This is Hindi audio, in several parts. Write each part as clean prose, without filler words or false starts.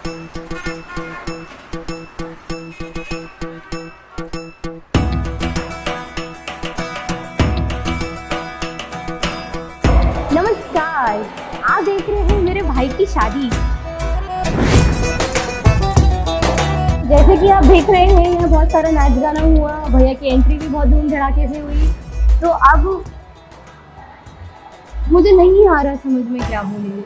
नमस्कार, आप देख रहे हैं मेरे भाई की शादी। जैसे कि आप देख रहे हैं यहाँ बहुत सारा नाच गाना हुआ, भैया की एंट्री भी बहुत धूम धड़ाके से हुई। तो अब मुझे नहीं आ रहा समझ में क्या बोलूं।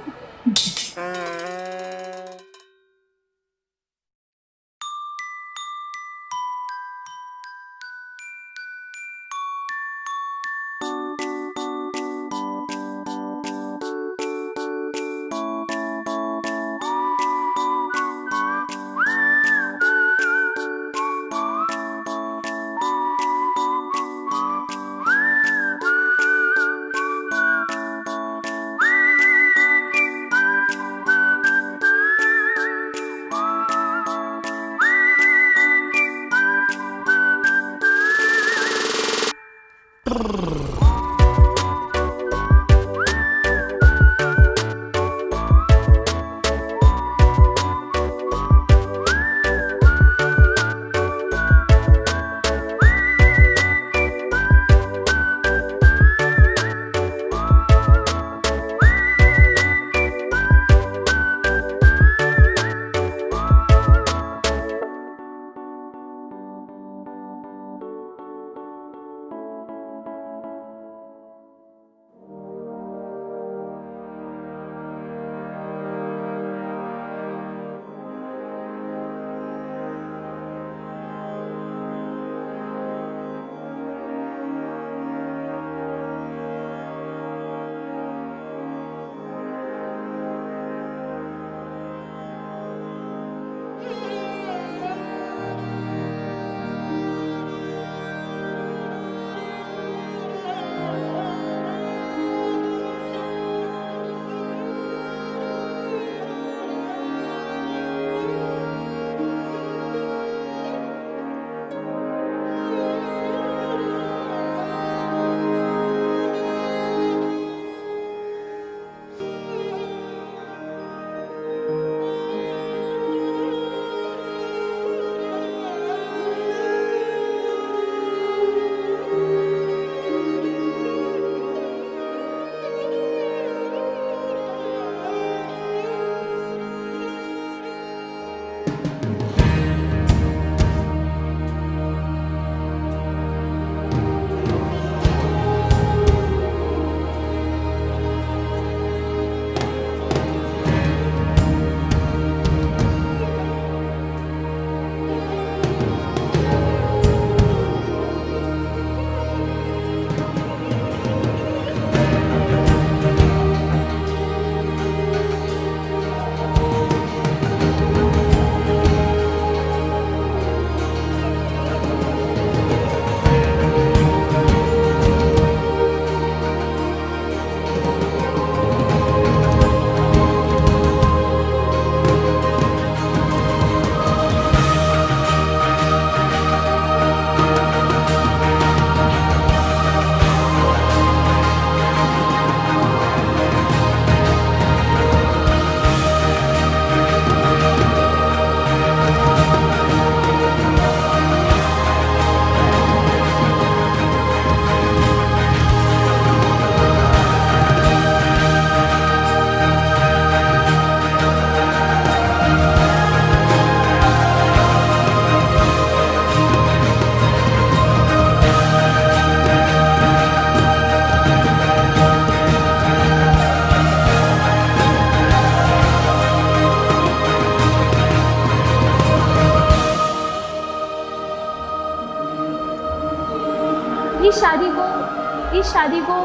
इस शादी को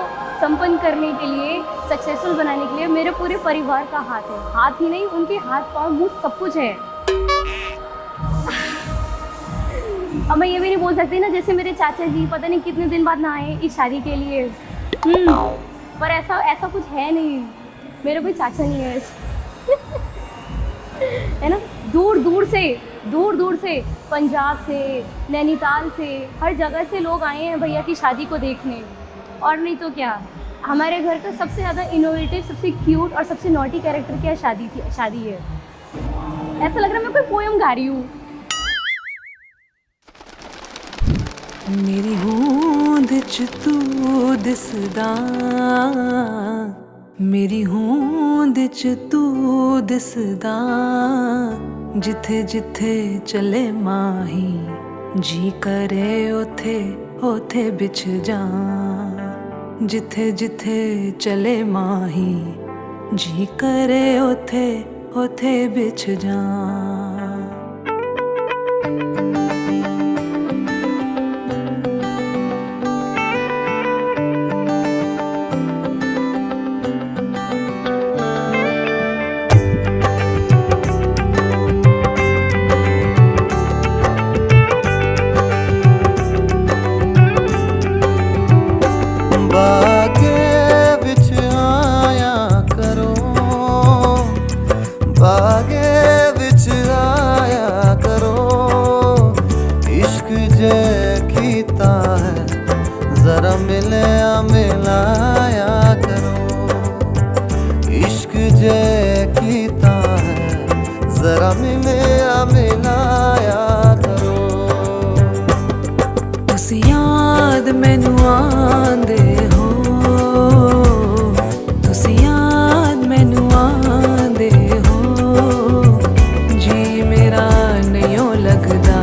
संपन्न करने के लिए, सक्सेसफुल बनाने के लिए मेरे पूरे परिवार का हाथ है। हाथ ही नहीं, उनके हाथ पाँव मुँह सब कुछ है। अब मैं ये भी नहीं बोल सकती ना जैसे मेरे चाचा जी पता नहीं कितने दिन बाद ना आए इस शादी के लिए। पर ऐसा कुछ है नहीं, मेरा कोई चाचा नहीं है है ना। दूर दूर से पंजाब से, नैनीताल से, हर जगह से लोग आए हैं भैया की शादी को देखने। और नहीं तो क्या, हमारे घर का सबसे ज़्यादा इनोवेटिव, सबसे क्यूट और सबसे नॉटी कैरेक्टर की शादी है। ऐसा लग रहा है मैं कोई पोयम गा रही हूँ। मेरी होंद च तू दिसदा, मेरी होंद च तू दिसदा, जिथे जिथे चले माही, जी करे ओथे ओथे बिछ जा, जिथे जिथे चले माही, जी करे ओथे ओथे बिछ जा। बागे विच आया करो, बागे विच आया करो, इश्क जे कीता है जरा मिलया मिलाया करो, इश्क जे कीता है जरा मिलया मिलाया करो। तुस याद मैनू आंदे हो, तुस याद मैनू आंदे हो, जी मेरा नहीं लगदा,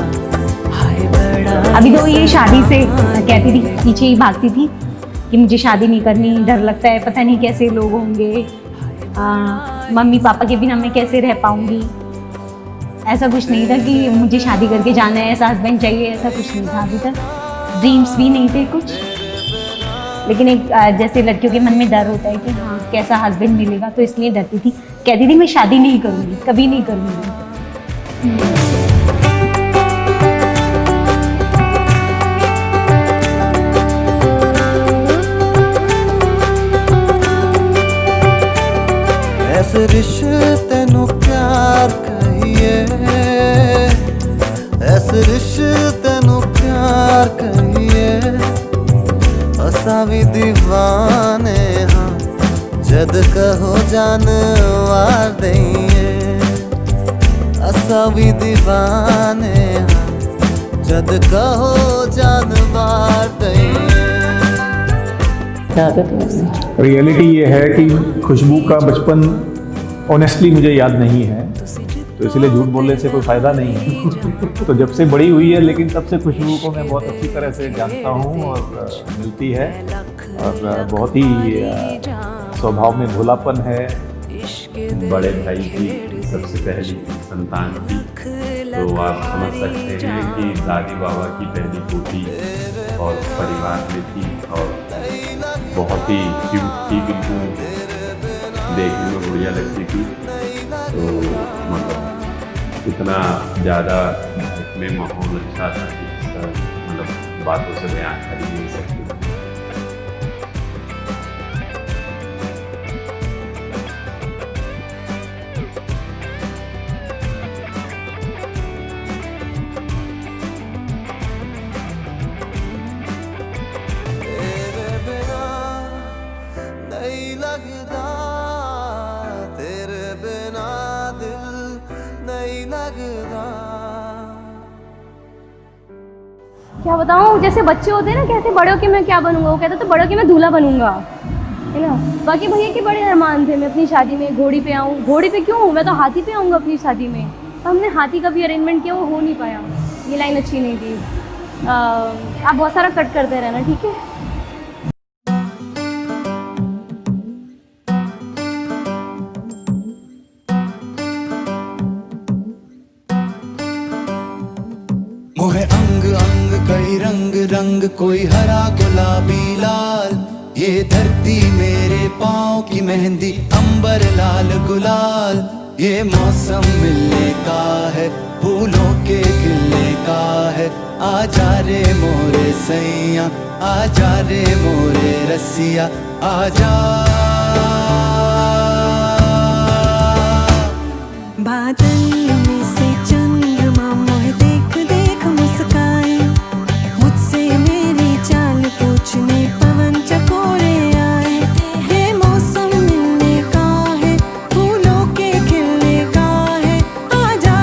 हाय बड़ा अभी तो ये शादी से कहती थी, पीछे ही भागती थी कि मुझे शादी नहीं करनी, डर लगता है, पता नहीं कैसे लोग होंगे, मम्मी पापा के बिना मैं कैसे रह पाऊंगी। ऐसा कुछ नहीं था कि मुझे शादी करके जाना है, ऐसा हस्बैंड चाहिए, ऐसा कुछ नहीं था अभी तक। ड्रीम्स भी नहीं थे कुछ, लेकिन एक जैसे लड़कियों के मन में डर होता है कि हाँ कैसा हस्बैंड मिलेगा, तो इसलिए डरती थी। कहती थी मैं शादी नहीं करूँगी, कभी नहीं करूँगी। ऐसे रिश्ते नू प्यार कहिए, ऐसे रिश्ते नू प्यार कहिए, असा भी दीवाने हाँ, जद कहो जानवार दइए, असा भी दीवाने हाँ, जद कहो जानवार दइए। रियलिटी ये है कि खुशबू का बचपन ऑनेस्टली मुझे याद नहीं है, तो इसलिए झूठ बोलने से कोई फ़ायदा नहीं है। तो जब से बड़ी हुई है, लेकिन तब से खुशबू को मैं बहुत अच्छी तरह से जानता हूँ और मिलती है, और बहुत ही स्वभाव में भोलापन है। बड़े भाई की सबसे पहली संतान थी, तो आप समझ सकते हैं कि दादी बाबा की पहली पोती और परिवार में थी, और बहुत ही क्यूट थी, बिल्कुल देखने में बढ़िया लगती थी। तो मतलब इतना ज़्यादा में माहौल अच्छा था कि इसका मतलब बातों से बयान कर ही नहीं सकती। लगदा तेरे बिना दिल नहीं लगदा। क्या बताऊँ, जैसे बच्चे होते हैं ना, कहते बड़े होके मैं क्या बनूंगा, वो कहता तो बड़े होके मैं दूल्हा बनूंगा, है ना। बाकी भैया के बड़े अरमान थे मैं अपनी शादी में घोड़ी पे आऊँ। घोड़ी पे क्यों, मैं तो हाथी पे आऊँगा अपनी शादी में। तो हमने हाथी का भी अरेंजमेंट किया, वो हो नहीं पाया। ये लाइन अच्छी नहीं थी। आप बहुत सारा कट करते रहना, ठीक है। मोहे अंग अंग कई रंग रंग, कोई हरा गुलाबी लाल, ये धरती मेरे पाँव की मेहंदी, अंबर लाल गुलाल। ये मौसम मिलने का है, फूलों के खिलने का है। आजा रे मोरे सैया, आजा रे मोरे रसिया, आजा। बादल में से चंद्रमा मोहे देख देख मुस्काए, मुझसे मेरी चाल पूछने पवन चकोरे आए। ये मौसम मिलने का है, फूलों के खिलने का है। आजा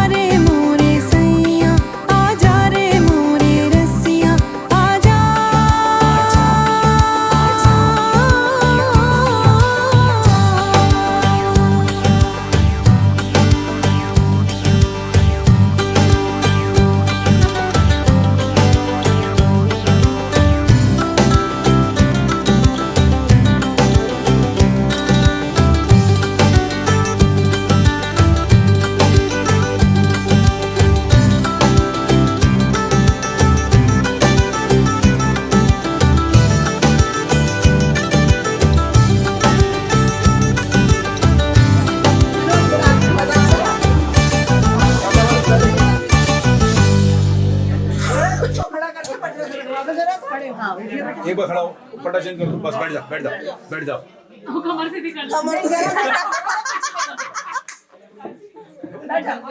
एक बार खड़ा हो, पट्टा चेंज कर दो, बस बैठ जाओ, बैठ जाओ, बैठ जाओ।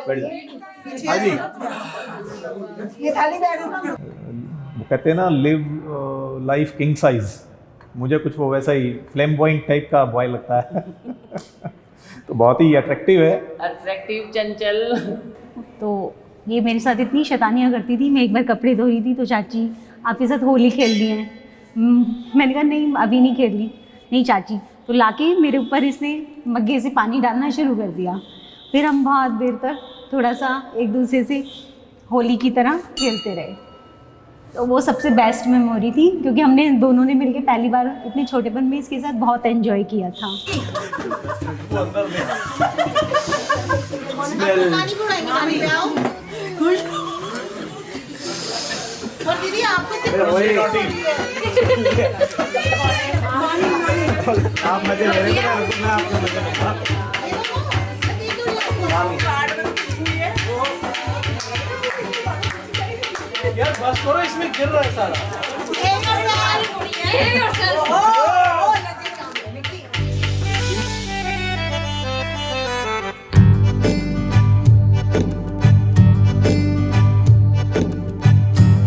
बैठ जाओ। हाँ जी। वो कहते हैं ना, लिव लाइफ किंग साइज। मुझे कुछ वो वैसा ही फ्लेम्बॉइंट टाइप का बॉय लगता है। तो बहुत ही अट्रैक्टिव है। अट्रैक्टिव, चंचल। तो ये मेरे साथ इतनी शैतानियाँ करती थी। मैं एक बार कपड़े धो रही थी तो चाची आपके साथ होली खेल ली है। मैंने कहा नहीं अभी नहीं खेल ली। नहीं चाची, तो लाके मेरे ऊपर इसने मग्गे से पानी डालना शुरू कर दिया। फिर हम बहुत देर तक थोड़ा सा एक दूसरे से होली की तरह खेलते रहे। तो वो सबसे बेस्ट मेमोरी थी, क्योंकि हमने दोनों ने मिलके पहली बार इतने छोटेपन में इसके साथ बहुत एंजॉय किया था। और दीदी आपको आप मजे ले रहे हो, मैं आपके मजे ले रहा हूं। यार बस करो, इसमें गिर रहा है सारा।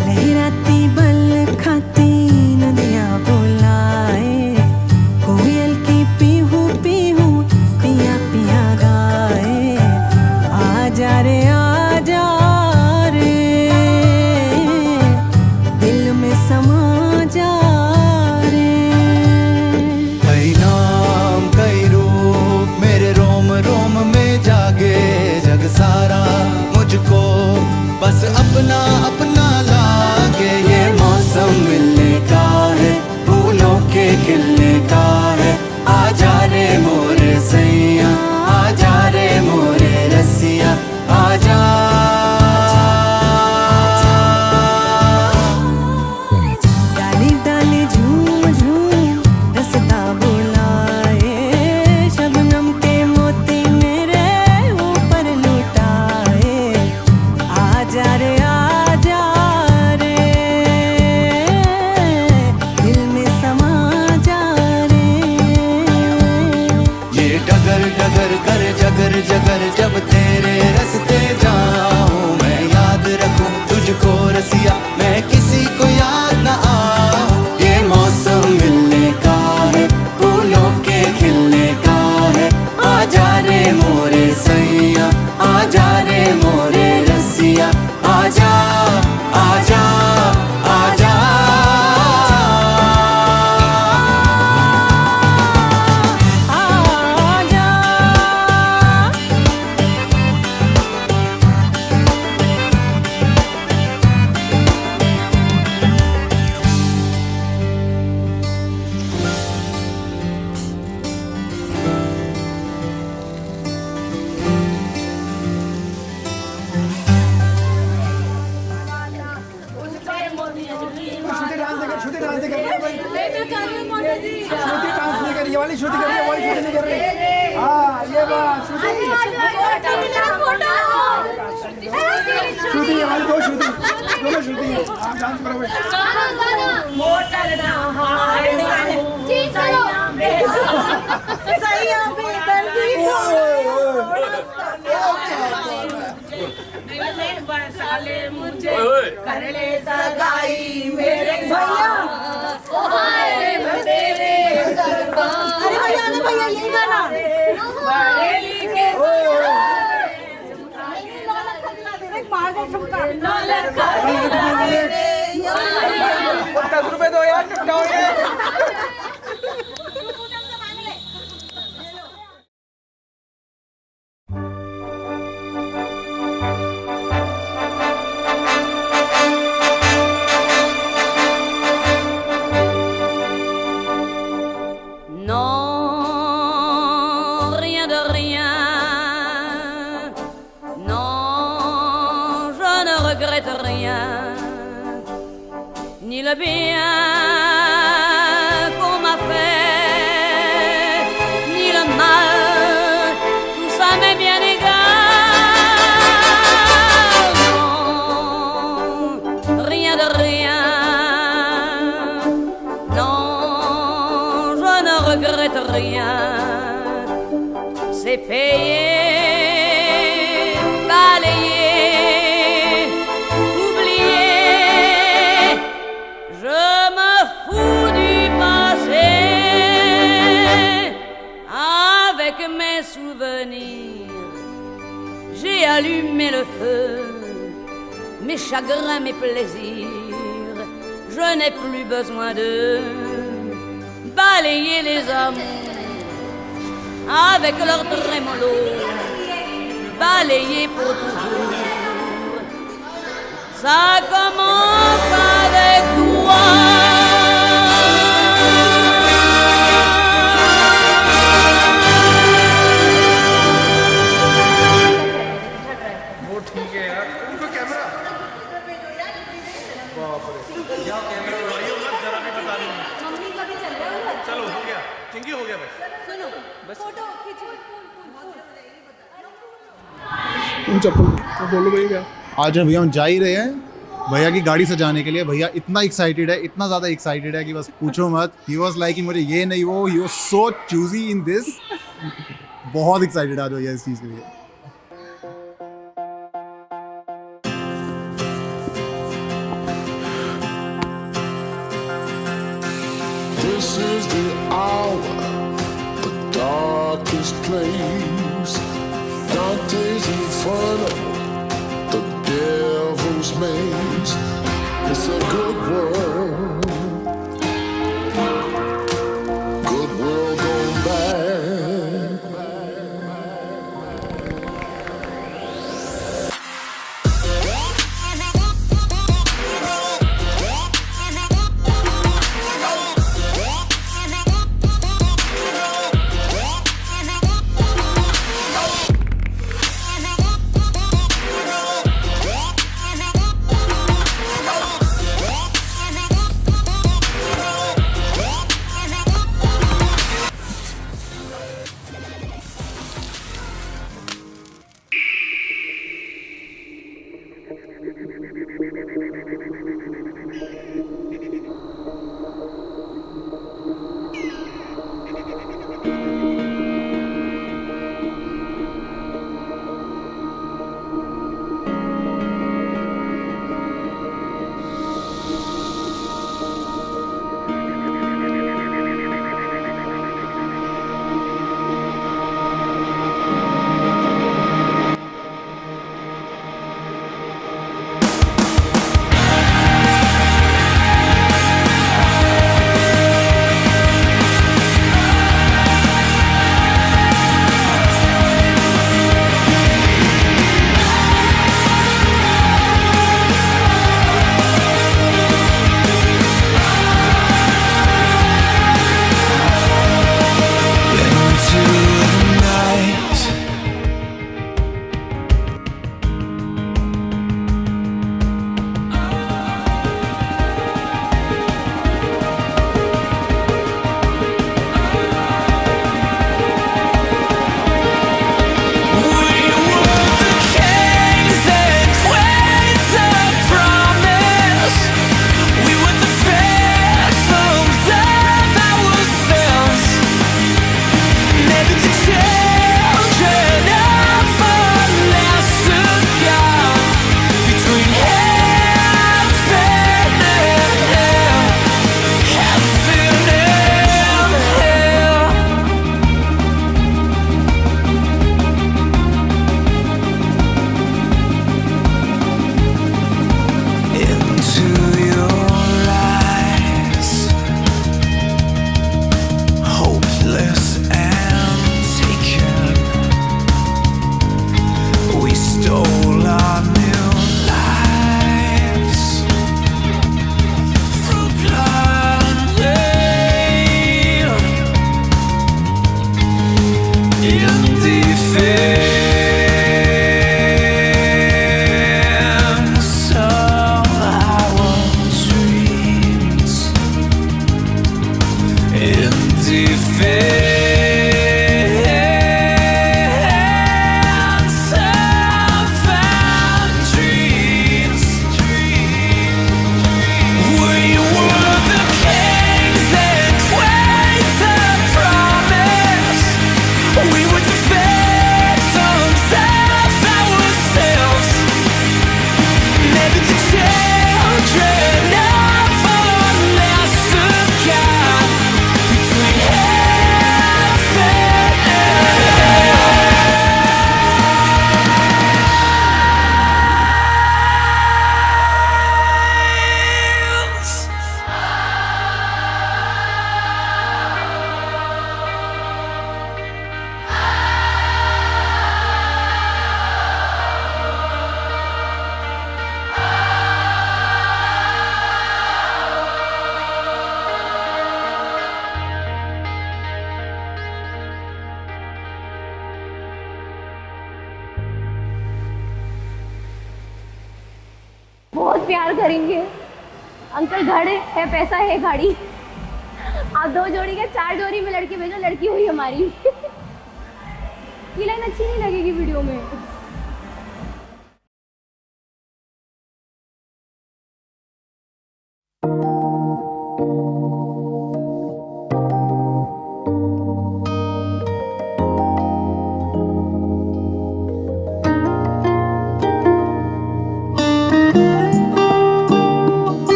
लहराती बल खाती नदियाँ बुलाए, कोयल की पीहू पीहू पिया पिया गाए। आजा रे आजा रे, दिल में समा जा रे। कई नाम कई रूप मेरे रोम रोम में जागे, जग सारा मुझको बस अपना अपना लागे। ये मौसम मिलने का है, फूलों के खिलने का है। आजा रे मोरे सैया, आजा रे मोरे रसिया, आजा। डाली डाली झूम झूम रसता बुलाए, शबनम के मोती मेरे ऊपर लुटाए। आजा रे आजा रे, दिल में समा जा रे। ये डगर डगर कर जगर जगर, जब तेरे रास्ते जाऊं मैं याद रखूं तुझको रसिया, मैं किसी को याद न आऊं। ये मौसम मिलने का है, फूलों के खिलने का है। आजा रे मोरे सैया, आजा रे मोरे रसिया, आजा आजा आजा। आजा ये वाली शूटिंग कर रही है, वही शूटिंग कर रही है। हाँ ये बात शूटिंग, ये वाली दो शूटिंग, दोनों शूटिंग है। हाँ डांस करो भाई। भैया यही गाना ₹10 दो यार, निपटाओगे। Non, rien de rien. Non, je ne regrette rien. Ni le bien qu'on m'a fait, ni le mal, tout ça m'est bien égal. Non, rien de rien. c'est payer, balayer, oublier. Je me fous du passé avec mes souvenirs. J'ai allumé le feu, mes chagrins, mes plaisirs. Je n'ai plus besoin de balayer les amours avec leur trémolo, balayer pour toujours. Ça commence avec toi. आज भैया हम जा ही रहे हैं भैया की गाड़ी सजाने के लिए। भैया इतना एक्साइटेड है, इतना ज़्यादा एक्साइटेड है कि बस पूछो मत। ही वॉज लाइक मुझे ये नहीं वो, he was so choosy in this. बहुत एक्साइटेड आज भैया इस चीज़ के लिए। This is the hour, the darkest place. Dante's Inferno, the devil's maze. It's a good world, good world gone bad. Hopeless and taken. बहुत प्यार करेंगे। अंकल घर है, पैसा है, गाड़ी। आप 2 जोड़ी के 4 जोड़ी में लड़की भेजो, लड़की हुई हमारी। ये लाइन अच्छी नहीं लगेगी वीडियो में।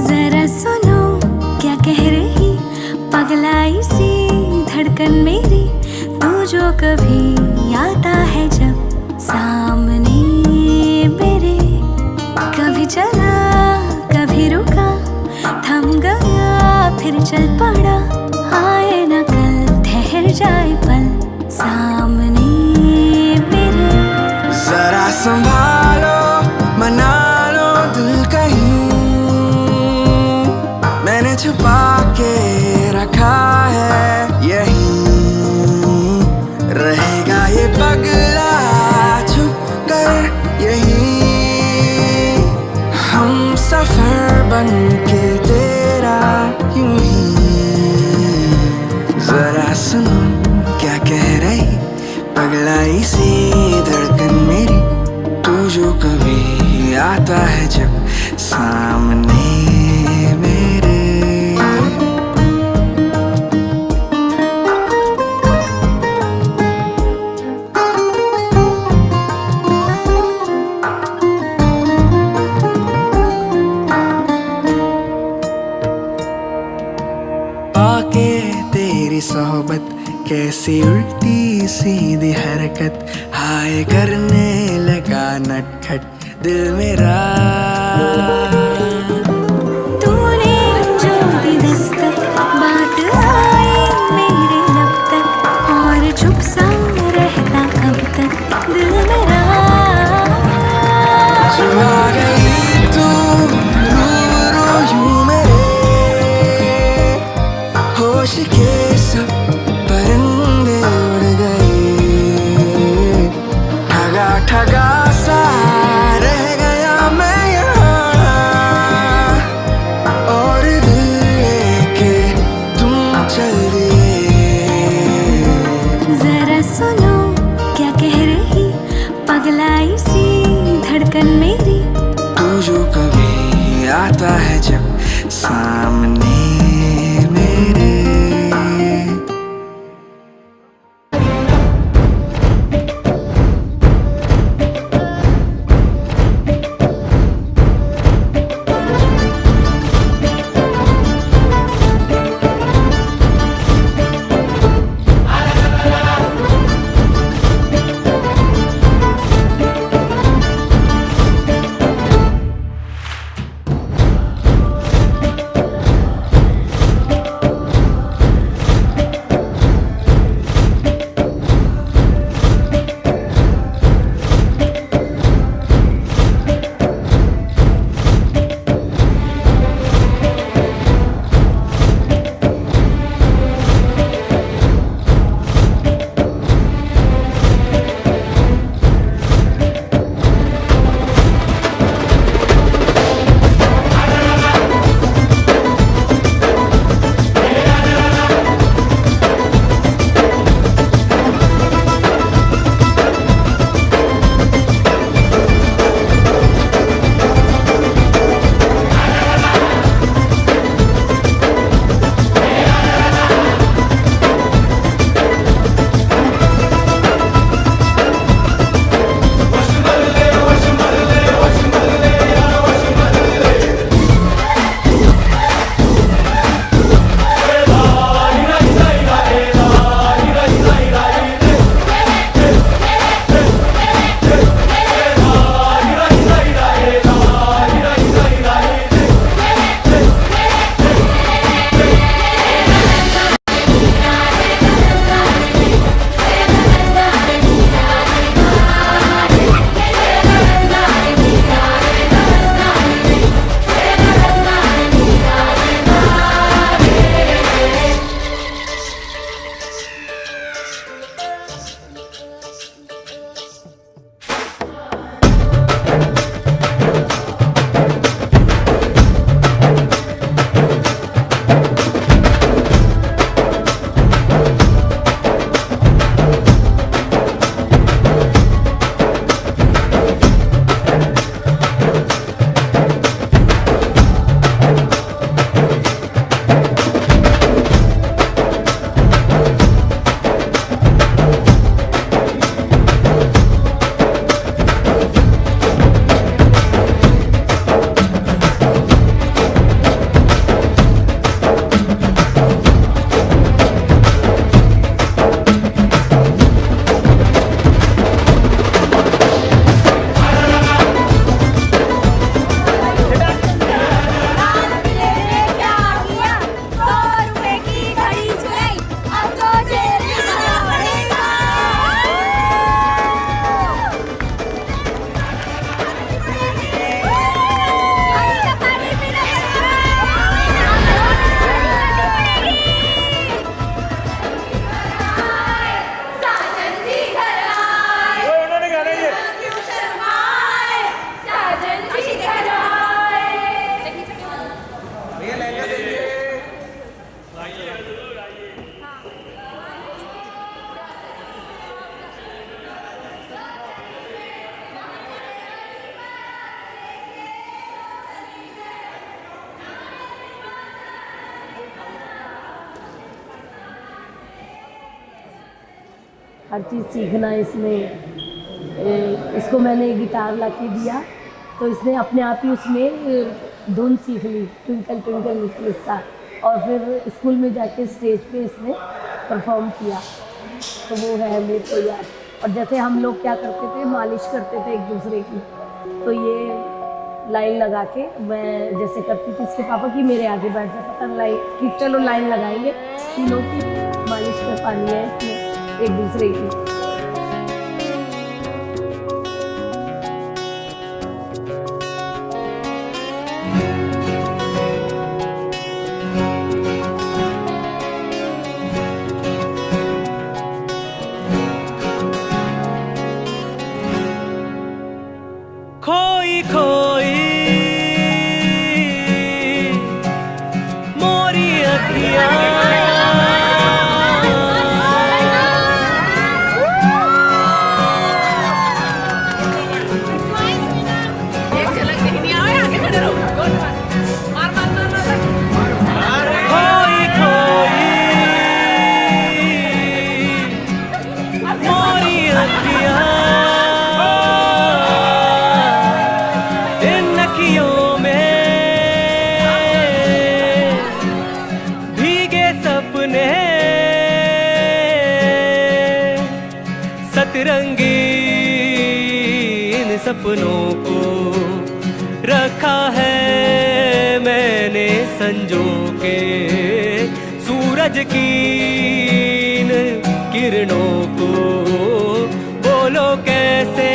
जरा सुनो क्या कह रही पगलाई सी धड़कन मेरी, तू जो कभी आता है जब सामने मेरे, कभी चला कभी रुका, थम गया फिर चल पड़ा, आए न कल ठहर जाए पल सामने मेरे। जरा संभालो मना लो दिल कहीं, मैंने छुपा के रखा है यहीं, रहेगा ये पगला छुप कर यहीं, हम सफर बन के तेरा यूं ही। जरा सुनो क्या कह रही पगलाई सी धड़कन मेरी, तू जो कभी आता है जब सामने मेरे। आके तेरी सोहबत कैसी उल्टी सीधी हरकत, हाय करने लगा नटखट दिल मेरा। तूने जो दी दस्तक बात आई मेरे लब तक, और चुप सा रहता कब तक दिल मेरा। जो आ गई तू रूबरू यूं मेरे, होश के सब परिंदे उड़ गए, ठगा ठगा सा रह गया मैं यहाँ, हर चीज़ सीखना है इसमें। इसको मैंने गिटार ला के दिया तो इसने अपने आप ही उसमें धुन सीख ली, ट्विंकल ट्विंकल लिटिल स्टार, और फिर स्कूल में जाके स्टेज पे इसने परफॉर्म किया। तो वो है मेरे को याद। और जैसे हम लोग क्या करते थे, मालिश करते थे एक दूसरे की, तो ये लाइन लगा के मैं जैसे करती थी इसके पापा की, मेरे आगे बैठ जाता था लाइन कि चलो लाइन लगाएंगे, तीनों की मालिश कर पानी है इसमें एक दूसरे की। खोई खोई मोरी अखियाँ खोई खोई मोरी अखियाँ इन अखियों में भीगे सपने सतरंगी, इन सपनों को रखा है मैंने संजो के, सूरज की इन किरणों को बोलो कैसे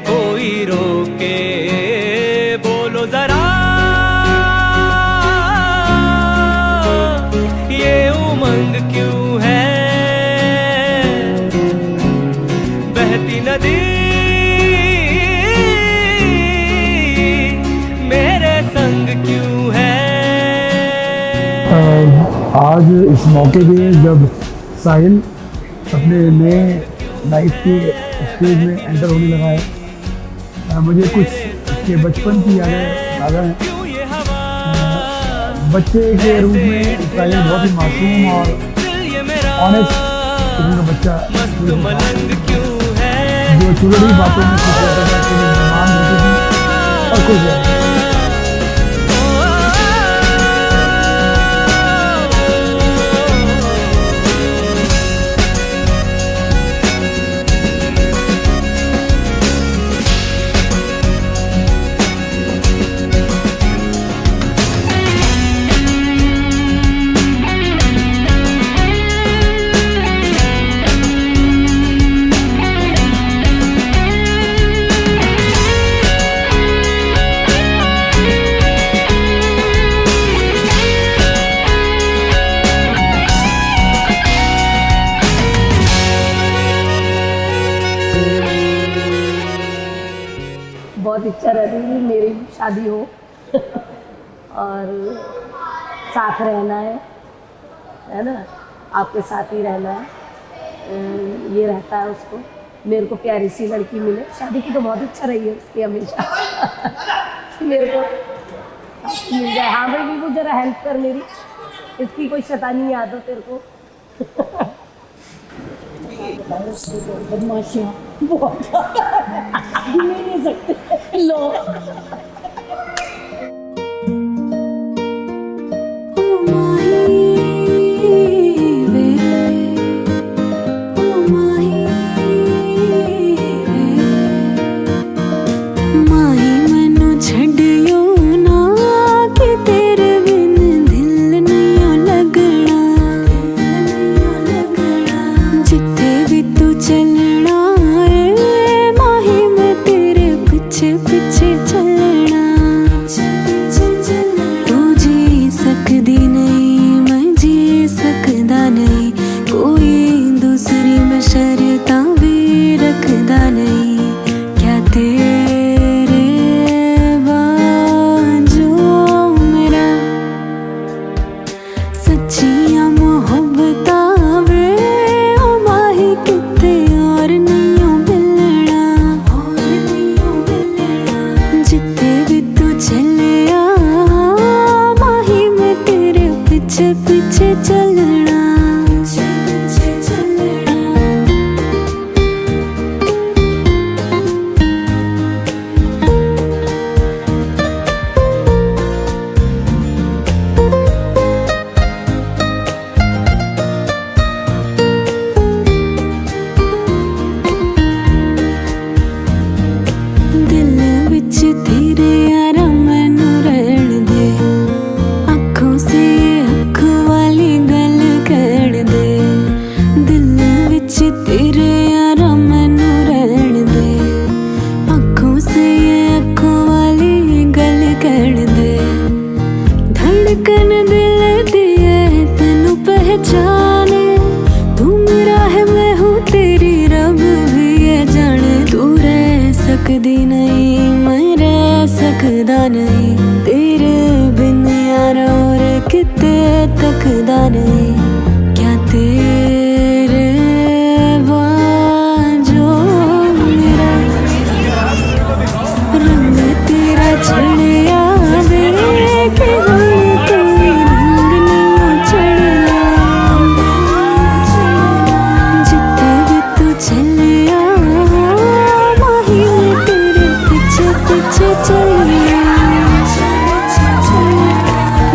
कोई रोके, बोलो जरा ये उमंग क्यों है, बहती नदी मेरे संग क्यों है। आज इस मौके पे जब साहिल अपने नए लाइफ के स्टेज में एंटर होने लगा है, मुझे कुछ उसके बचपन की यादें ताज़ा हैं। बच्चे के रूप में साहिल बहुत ही मासूम और ऑनेस्ट किस्म का बच्चा, जो चुड़ड़ी बातों में खुश रहता था, कि मेहमान होते थे और खुश रहता था। बहुत इच्छा रहती है कि मेरी शादी हो और साथ रहना है ना, आपके साथ ही रहना है, ये रहता है उसको। मेरे को प्यारी सी लड़की मिले, शादी की तो बहुत इच्छा रही है उसकी हमेशा मेरे को मिल जाए। हाँ भाई बिल्कुल, जरा हेल्प कर मेरी, इसकी कोई शैतानी याद हो तेरे को। बदमाशियाँ बहुत नहीं सकते लो। पीछे पीछे चलना। धड़कन दिल दिए तेनू पहचाने, तू मेरा है मैं हूँ तेरी, रब भी ये जाने। तू रह सकदी नहीं मैं रह सकदा नहीं, तेरे बिन यार और किते तकदा नहीं। क्या तेरे बाजो मेरा रंग तेरा चढ़िया वे के होली कोई रंग नहीं चढ़ना। जिते भी तू चलिया माही मैं तेरे पीछे पीछे चलिया।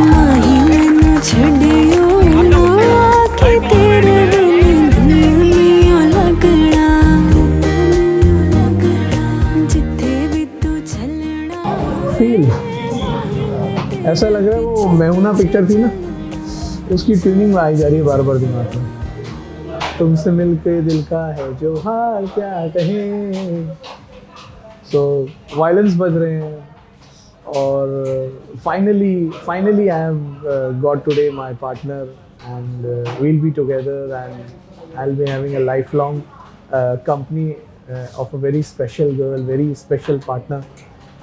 माही मैनू छड़ियो ना कि तेरे बिन दुनिया लगना। जिते भी तू चलना। फील ऐसा लग रहा है वो मैहुना पिक्चर थी ना, उसकी ट्यूनिंग आई जा रही है बार बार दिमाग में। तुमसे मिलके दिल का है जो हाल क्या कहें। सो वायलेंस बज रहे हैं और finally I have got today my partner and will be together and I will be having a life long company of a very special girl, very special partner,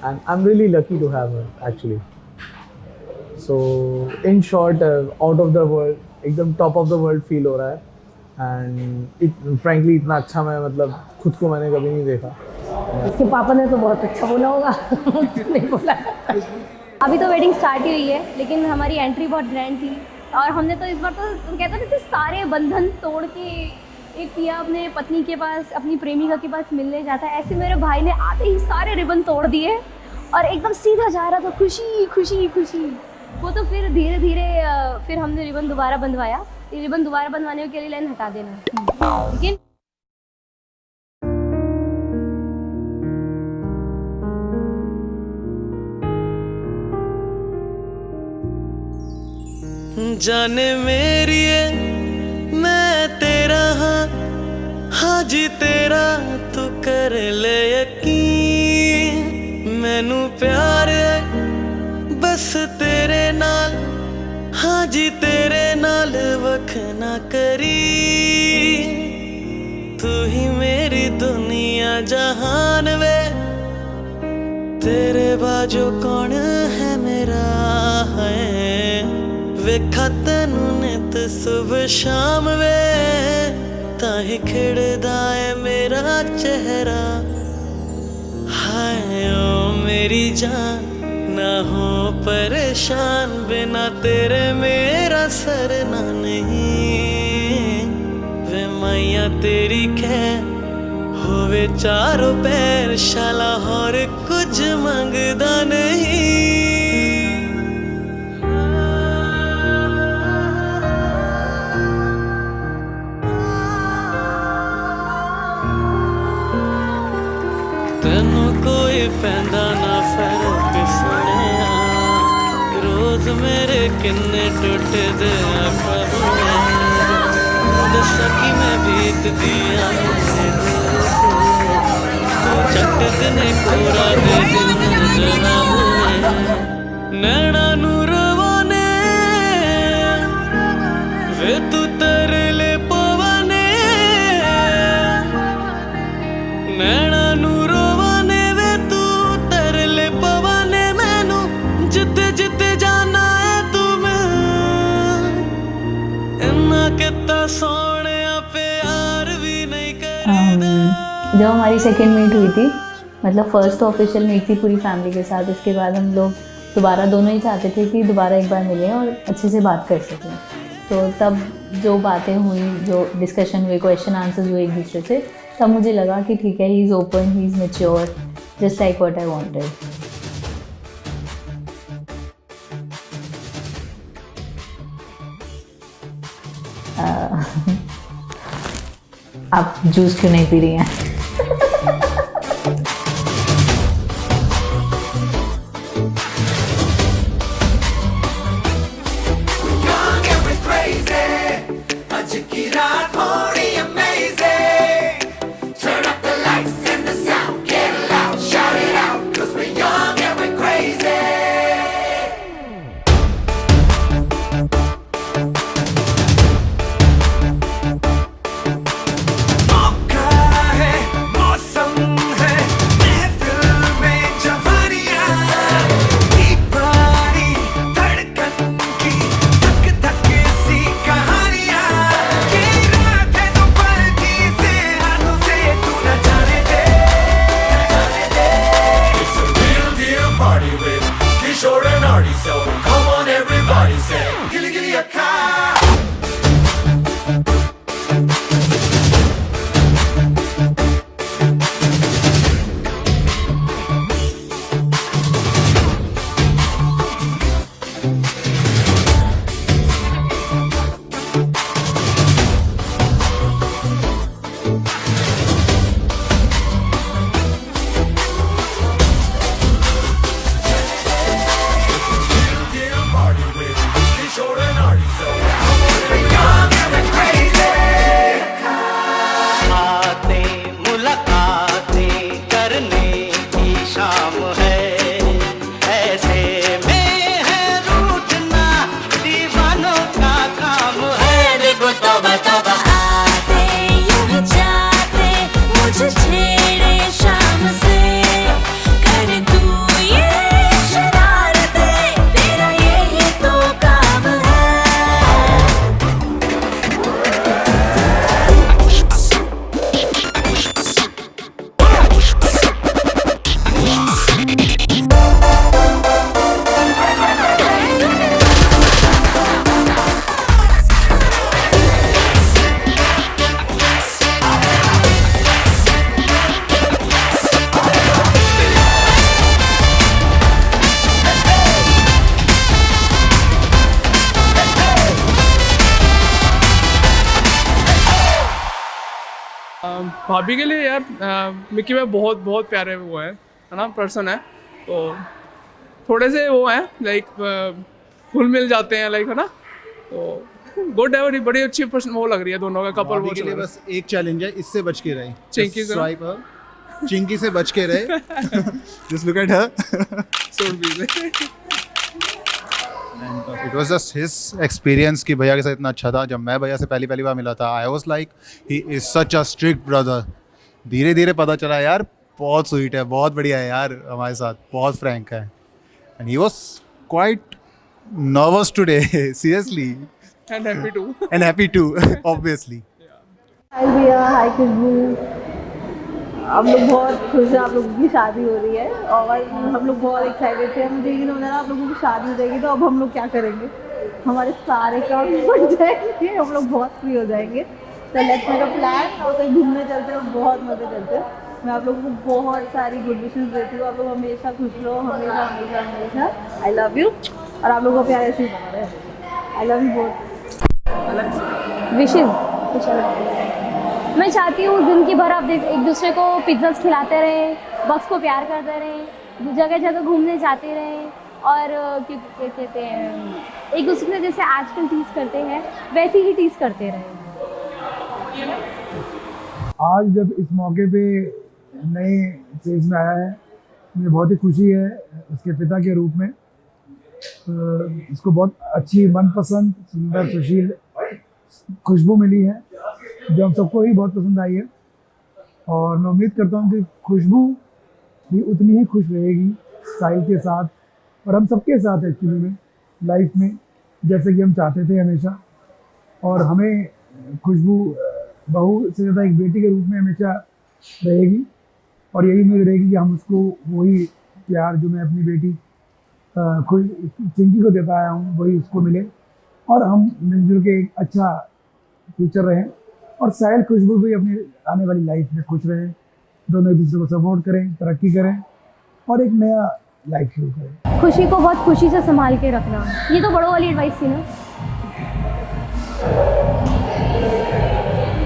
and I'm really lucky to have her actually. So in short, out of the world, एकदम top of the world feel हो रहा है and frankly इतना अच्छा मैं मतलब खुद को मैंने कभी नहीं देखा। इसके पापा ने तो बहुत अच्छा बोला होगा नहीं बोला। अभी तो वेडिंग स्टार्ट ही हुई है, लेकिन हमारी एंट्री बहुत ग्रैंड थी और हमने तो इस बार तो कहते हैं ना सारे बंधन तोड़ के एक पिया अपने पत्नी के पास, अपनी प्रेमिका के पास मिलने जाता है, ऐसे मेरे भाई ने आते ही सारे रिबन तोड़ दिए और एकदम सीधा जा रहा था, खुशी खुशी खुशी। वो तो फिर धीरे धीरे फिर हमने रिबन दोबारा बंधवाया। ये रिबन दोबारा बंधवाने के लिए लाइन हटा देना, लेकिन जाने मेरी मैं तेरा हाँ, हाँ जी तेरा तू कर ले यकीन। मैनू प्यार है बस तेरे नाल, हाँ जी तेरे नाल वख ना करी। तू ही मेरी दुनिया जहान वे, तेरे बाजो कौन है मेरा है। वेखा तैनू नित सुबह शाम वे, ताही खिड़दा है मेरा चेहरा। हाय ओ मेरी जान ना हो परेशान, बिना तेरे मेरा सरना नहीं। वे मैया तेरी खैर होवे चारों पैर, शाला और कुछ मंगदा नहीं। तेनू कोई पैंदा ना फर्क सुनिया, रोज मेरे किन्ने टुटे दे दसा कि मैं बीत दिया तो चट दिने कोरा दे दिन जना हुए। नैना नू रवाने वे तू तरले पवने, नैना जब हमारी सेकेंड मीट हुई थी, मतलब फर्स्ट तो ऑफिशियल मीट थी पूरी फैमिली के साथ, उसके बाद हम लोग दोबारा दोनों ही चाहते थे कि दोबारा एक बार मिलें और अच्छे से बात कर सकें। तो तब जो बातें हुई, जो डिस्कशन हुए, क्वेश्चन आंसर्स हुए एक दूसरे से, तब मुझे लगा कि ठीक है, he is open, he is mature, just like what I wanted. आप जूस क्यों नहीं पी रही हैं? Kishore and Artie. So come on everybody, say gilly gilly akka. भाभी के लिए यार मिक्की भाई बहुत बहुत प्यारे वो है ना, पर्सन है। तो थोड़े से वो हैं लाइक घुल मिल जाते हैं लाइक, है ना। तो गुड है, बड़ी अच्छी पर्सन वो लग रही है दोनों का कपल। भाभी के लिए बस एक चैलेंज है, इससे बच के रहे, चिंकी से। स्वाइप हर, चिंकी से बच के रहे। Just look at her. So busy. It was just his experience कि भैया के साथ इतना अच्छा था। जब मैं भैया से पहली बार मिला था, I was like he is such a strict brother. धीरे धीरे पता चला यार बहुत स्वीट है, बहुत बढ़िया है यार, हमारे साथ बहुत फ्रैंक है। And he was quite nervous today, seriously, and happy to obviously. Hi भैया, हाय खुशबू। हम लोग बहुत खुश हैं, आप लोगों की शादी हो रही है और हम लोग बहुत एक्साइटेड थे। मुझे ये नहीं आप लोगों की शादी हो जाएगी तो अब हम लोग क्या करेंगे, हमारे सारे काम बन जाएंगे, हम लोग बहुत फ्री हो जाएंगे। तो लेट्स मेक अ प्लान और कहीं घूमने चलते हैं, बहुत मज़े करते हैं। मैं आप लोगों को बहुत सारी गुड विशेस देती हूँ। आप लोग हमेशा खुश रहो, हमेशा हमेशा हमेशा। आई लव यू और आप लोगों को प्यार ऐसे ही बना रहे। आई लव यू बहुत। विशेष मैं चाहती हूँ ज़िंदगी भर आप एक दूसरे को पिज्ज़ास खिलाते रहें, बक्स को प्यार करते रहें, जगह जगह घूमने जाते रहें और क्या कहते हैं, एक दूसरे से जैसे आजकल टीज़ करते हैं वैसे ही टीज़ करते रहें। आज जब इस मौके पे नए फेज में आया है, मुझे बहुत ही खुशी है उसके पिता के रूप में। इसको बहुत अच्छी, मनपसंद, सुंदर, सुशील खुशबू मिली है जो हम सबको ही बहुत पसंद आई है। और मैं उम्मीद करता हूँ कि खुशबू भी उतनी ही खुश रहेगी साहिल के साथ और हम सबके साथ एक्चुअली में लाइफ में, जैसे कि हम चाहते थे हमेशा। और हमें खुशबू बहू से ज़्यादा एक बेटी के रूप में हमेशा रहेगी और यही उम्मीद रहेगी कि हम उसको वही प्यार जो मैं अपनी बेटी खुश चिंकी को देता आया हूँ वही उसको मिले और हम मिलजुल के एक अच्छा फ्यूचर रहें। और साहिल खुशबू भी अपनी आने वाली लाइफ में खुश रहें, दोनों एक दूसरे को सपोर्ट करें, तरक्की करें और एक नया लाइफ शुरू करें। खुशी को बहुत खुशी से संभाल के रखना, ये तो बड़ों वाली एडवाइस थी ना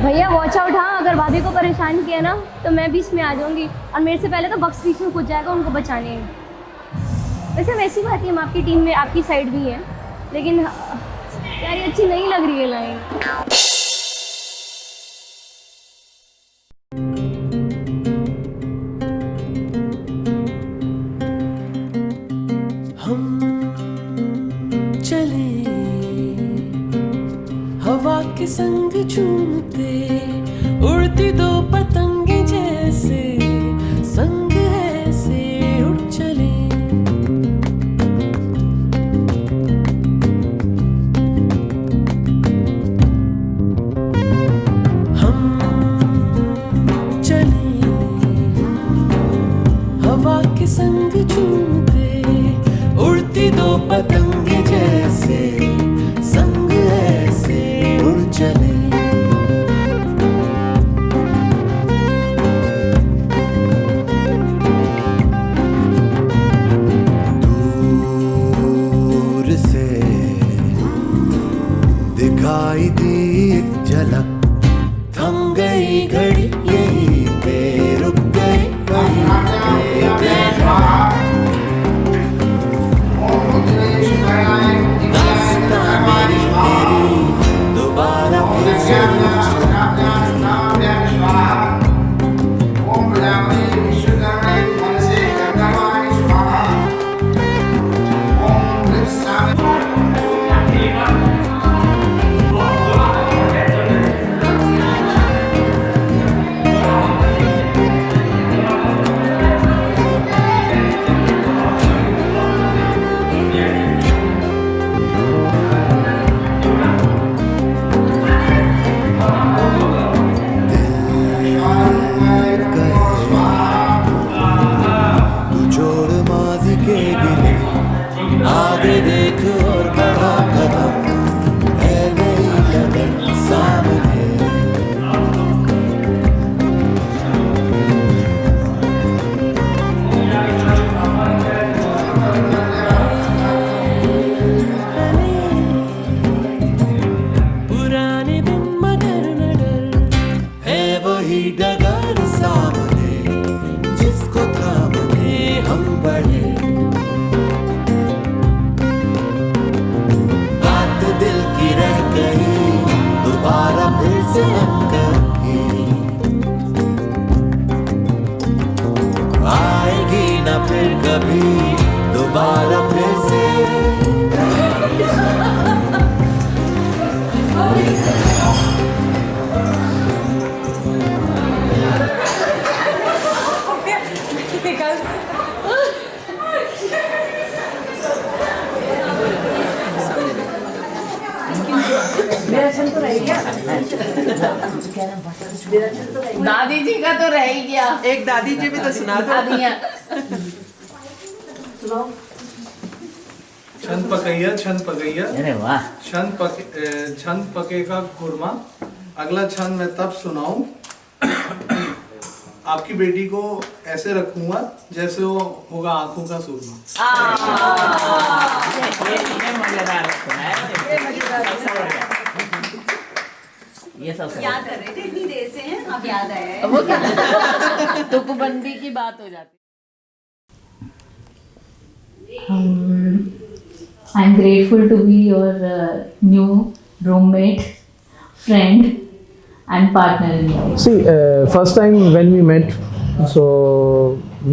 भैया। वॉच आउट, हाँ अगर भाभी को परेशान किया ना तो मैं बीच में आ जाऊंगी और मेरे से पहले तो बक्स बीच में कूद जाएगा उनको बचाने। वैसे वैसी बात है, हम आपकी टीम में आपकी साइड भी है, लेकिन यार ये अच्छी नहीं लग रही है लाइन। हवा के संग झूमते उड़ती दो पतंगे जैसे, संग ऐसे उड़ चले। हम चले हवा के संग झूमते उड़ उड़ती दो पतंग जैसे संग ऐसे उड़ चले। दूर से दिखाई दी एक झलक, थम गई घड़ी यहीं पे रुक गई वहीं पे दास्तां मेरी दोबारा फिर से आगे देख और बढ़ा कदम, है नई लगन सामने। पुराने दिन मगर न डर, है वही डगर सामने, जिसको थामने हम बढ़े। दिल की रह गई दोबारा फिर से कभी आएगी ना फिर कभी दोबारा फिर से। दादी जी का तो रह ही गया। एक दादी जी भी तो सुना दो। छंद पकैया छंद पकैया, अरे वाह। छंद पकेगा खुरमा। अगला छंद मैं तब सुनाऊं आपकी बेटी को ऐसे रखूंगा जैसे वो होगा आंखों का सुरमा। ये सब याद कर रहे थे इतनी देर से हैं, अब याद आया वो क्या तुकबंदी की बात हो जाती। I'm grateful to be your new roommate, friend and partner-in-law. See, first time when we met, so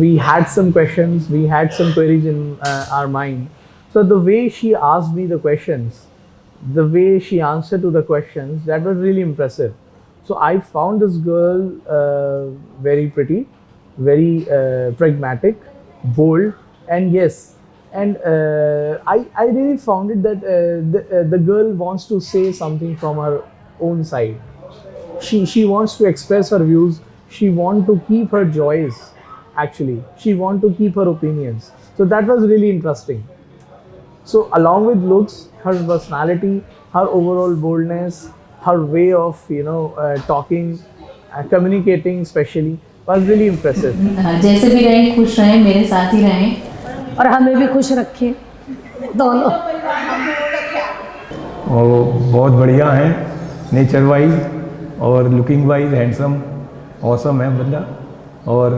we had some questions, we had some queries in our mind. So the way she asked me the questions, the way she answered to the questions, that was really impressive. So I found this girl very pretty, very pragmatic, bold, and yes, and I really found it that the girl wants to say something from her own side. She wants to express her views. She wants to keep her joys. Actually, she wants to keep her opinions. So that was really interesting. So along with looks, her personality, her overall boldness, her way of talking, communicating, especially was really impressive. जैसे भी रहें, खुश रहें, मेरे साथ ही रहें और हमें भी खुश रखें दोनों। और बहुत बढ़िया हैं, नेचर वाइज और लुकिंग वाइज हैंडसम ऑसम है बंदा। और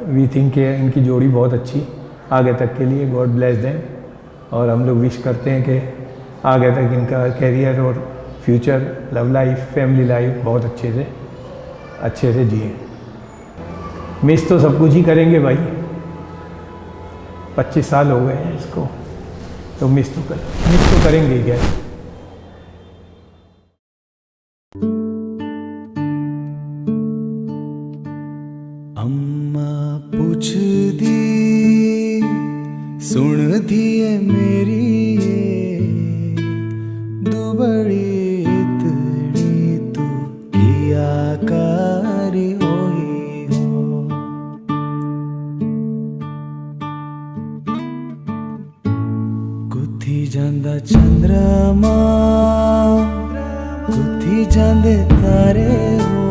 वी थिंक इनकी जोड़ी बहुत अच्छी आगे तक के लिए। God bless them. और हम लोग विश करते हैं कि आगे तक इनका कैरियर और future, love life, family life बहुत अच्छे से जिए। मिस तो सब कुछ ही करेंगे भाई, 25 साल हो गए हैं इसको, तो मिस तो करेंगे क्या। अम्मा पूछ दी सुन दिए मेरी दुबड़ी इतनी तू किया कारी होई हो। कुत्थी जांदा चंद्रमा कुत्थी जांदे तारे हो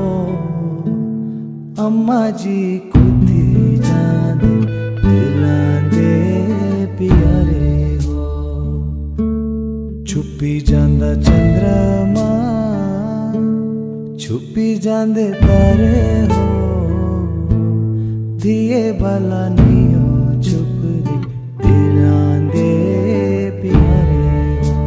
अम्मा जी कुत्थी जांदे दिलां दे प्यारे हो छुपी जांदा चंद्रमा छुपी जांदे तारे हो दिए बाला नहीं हो छुप दे दिलां दे प्यारे हो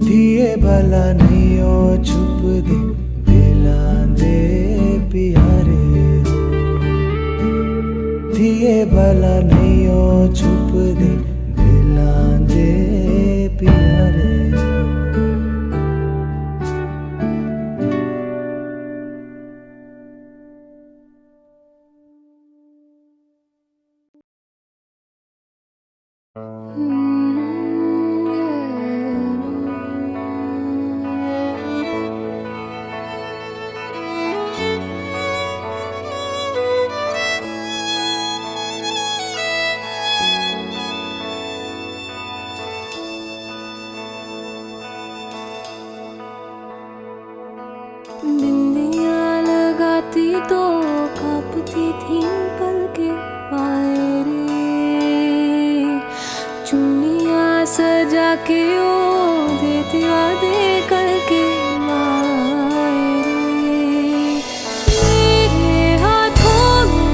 दिए भला नहीं हो छुप दे दिलां दे प्यारे हो दिए भला नहीं हो छुप दे दिलां दे प्यारे हो बिंदियाँ लगाती तो कांपती थी पलके पाए रे चुन्नियाँ सजा के ओ देती वादे करके माए रे मेरे हाथों में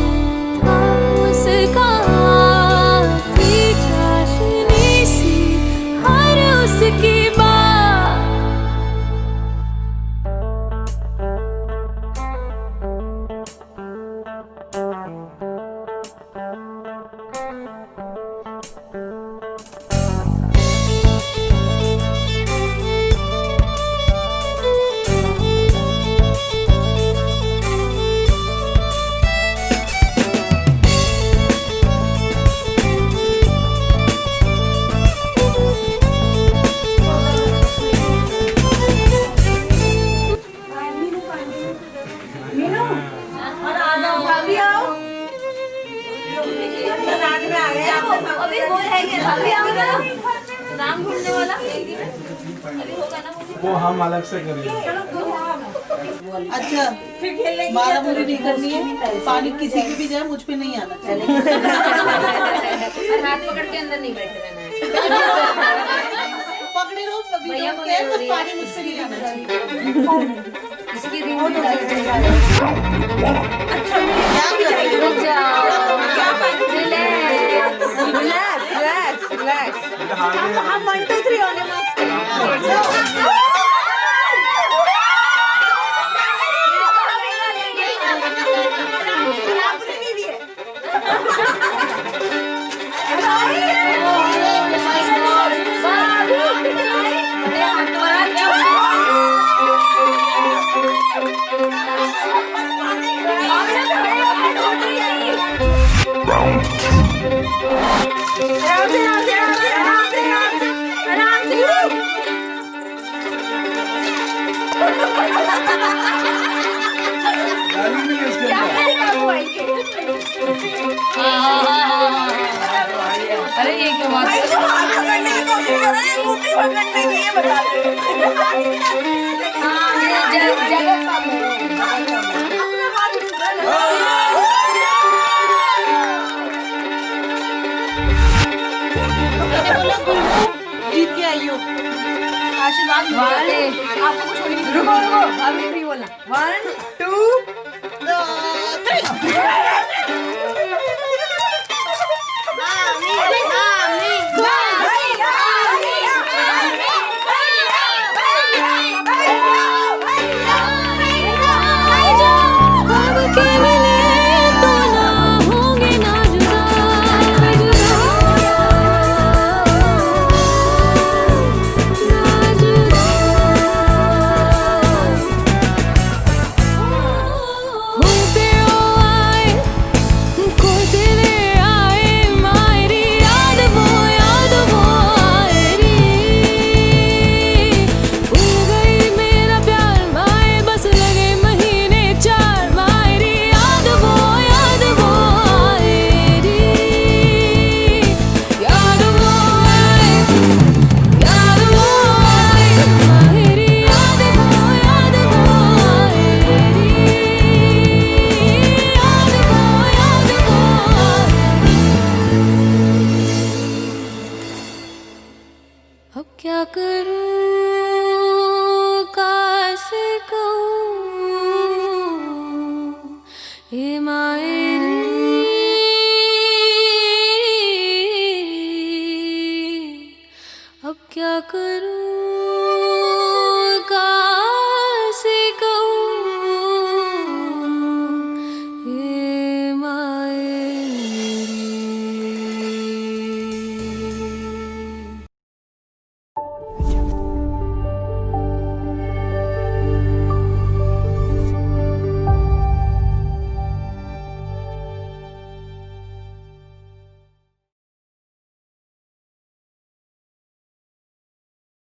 था उसका थी चाशनी सी हर उसकी बात वो हम अलग से करेंगे। अच्छा मारा मुरी नहीं करनी है पानी किसी की भी जाए मुझ पे नहीं आना चाहिए हाथ पकड़ के अंदर नहीं बैठे रहना है पकड़े रहो भैया बस पानी मुझसे नहीं आना चाहिए इसकी रिमोट अच्छा रिलैक्स हम 1 2 3 ऑन अरे ये क्या बात है पकड़ने की कोशिश कर रहे हैं मुट्ठी पकड़ने की ये बता दे हां जगह कम है जीत के आई हो आशीर्वाद वाले आपको कुछ होने की रुको अभी फ्री बोलना 1 2 3 क्या करूं